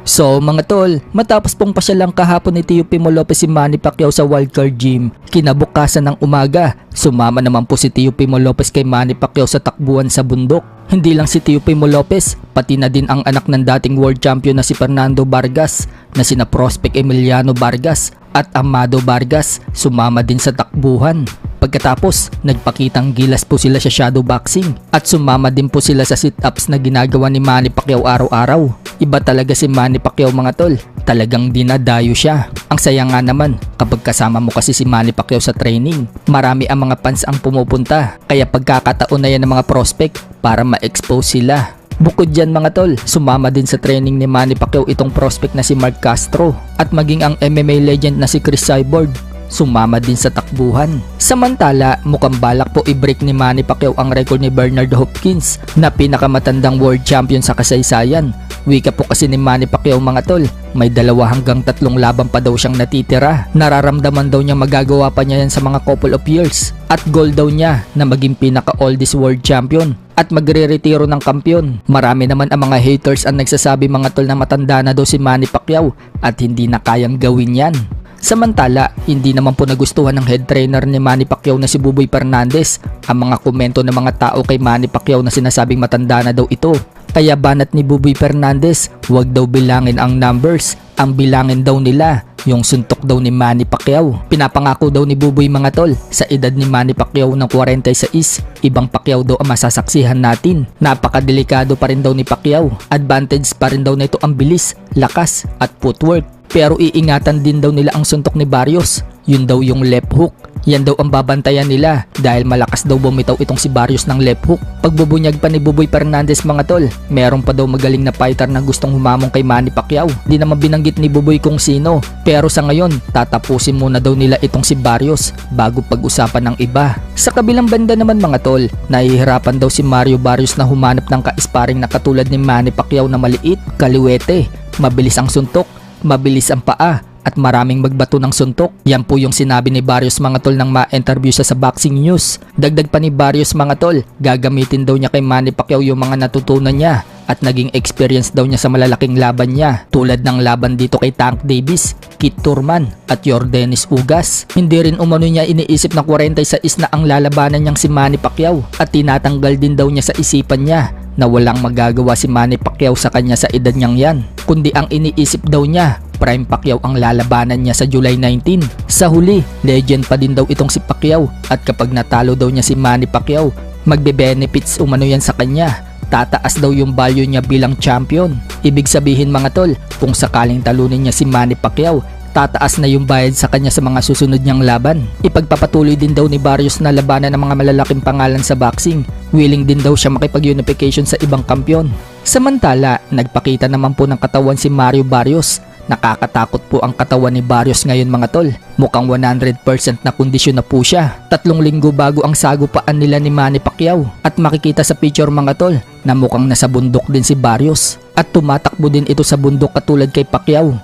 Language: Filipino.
So mga tol, matapos pong pasyalang kahapon ni Teofimo Lopez si Manny Pacquiao sa wildcard gym, kinabukasan ng umaga, sumama naman po si Teofimo Lopez kay Manny Pacquiao sa takbuhan sa bundok. Hindi lang si Teofimo Lopez, pati na din ang anak ng dating world champion na si Fernando Vargas, na sina Prospect Emiliano Vargas at Amado Vargas, sumama din sa takbuhan. Pagkatapos, nagpakitang gilas po sila sa shadow boxing at sumama din po sila sa sit-ups na ginagawa ni Manny Pacquiao araw-araw. Iba talaga si Manny Pacquiao mga tol, talagang dinadayo siya. Ang saya nga naman kapag kasama mo kasi si Manny Pacquiao sa training. Marami ang mga fans ang pumupunta, kaya pagkakataon na yan ng mga prospect para ma-expose sila. Bukod dyan mga tol, sumama din sa training ni Manny Pacquiao itong prospect na si Mark Castro at maging ang MMA legend na si Chris Cyborg. Sumama din sa takbuhan. Samantala, mukhang balak po i-break ni Manny Pacquiao ang record ni Bernard Hopkins na pinakamatandang world champion sa kasaysayan. Wika po kasi ni Manny Pacquiao mga tol, may 2 hanggang 3 laban pa daw siyang natitira. Nararamdaman daw niya magagawa pa niya yan sa mga couple of years. At goal daw niya na maging pinaka-oldest world champion at magre-retiro ng kampiyon. Marami naman ang mga haters ang nagsasabi mga tol na matanda na daw si Manny Pacquiao at hindi na kayang gawin yan. Samantala, hindi naman po nagustuhan ng head trainer ni Manny Pacquiao na si Buboy Fernandez ang mga komento ng mga tao kay Manny Pacquiao na sinasabing matanda na daw ito. Kaya banat ni Buboy Fernandez, huwag daw bilangin ang numbers, ang bilangin daw nila yung suntok daw ni Manny Pacquiao. Pinapangako daw ni Buboy mga tol, sa edad ni Manny Pacquiao ng 46, ibang Pacquiao daw ang masasaksihan natin. Napakadelikado pa rin daw ni Pacquiao, advantage pa rin daw nito ang bilis, lakas at footwork. Pero iingatan din daw nila ang suntok ni Barrios, yun daw yung left hook. Yan daw ang babantayan nila dahil malakas daw bumitaw itong si Barrios ng left hook. Pagbubunyag pa ni Buboy Fernandez mga tol, meron pa daw magaling na fighter na gustong humamong kay Manny Pacquiao. Di naman binanggit ni Buboy kung sino, pero sa ngayon tatapusin muna daw nila itong si Barrios bago pag-usapan ng iba. Sa kabilang banda naman mga tol, nahihirapan daw si Mario Barrios na humanap ng ka-sparring na katulad ni Manny Pacquiao na maliit, kaliwete, mabilis ang suntok, mabilis ang paa at maraming magbato ng suntok. Yan po yung sinabi ni Barrios mga tol nang ma-interview siya sa Boxing News. Dagdag pa ni Barrios mga tol, gagamitin daw niya kay Manny Pacquiao yung mga natutunan niya at naging experience daw niya sa malalaking laban niya, tulad ng laban dito kay Tank Davis, Kit Thurman at Yordenis Ugas. Hindi rin umano niya iniisip na 46 na ang lalabanan niyang si Manny Pacquiao at tinatanggal din daw niya sa isipan niya na walang magagawa si Manny Pacquiao sa kanya sa edad niyang yan, kundi ang iniisip daw niya, Prime Pacquiao ang lalabanan niya sa July 19. Sa huli, legend pa din daw itong si Pacquiao at kapag natalo daw niya si Manny Pacquiao, magbe-benefits umano yan sa kanya. Tataas daw yung value niya bilang champion. Ibig sabihin mga tol, kung sakaling talunin niya si Manny Pacquiao, tataas na yung bayad sa kanya sa mga susunod niyang laban. Ipagpapatuloy din daw ni Barrios na labanan ng mga malalaking pangalan sa boxing. Willing din daw siya makipag-unification sa ibang kampiyon. Samantala, nagpakita naman po ng katawan si Mario Barrios. Nakakatakot po ang katawan ni Barrios ngayon mga tol. Mukhang 100% na kondisyon na po siya. 3 linggo bago ang sagupaan nila ni Manny Pacquiao. At makikita sa picture mga tol na mukhang nasa bundok din si Barrios. At tumatakbo din ito sa bundok katulad kay Pacquiao.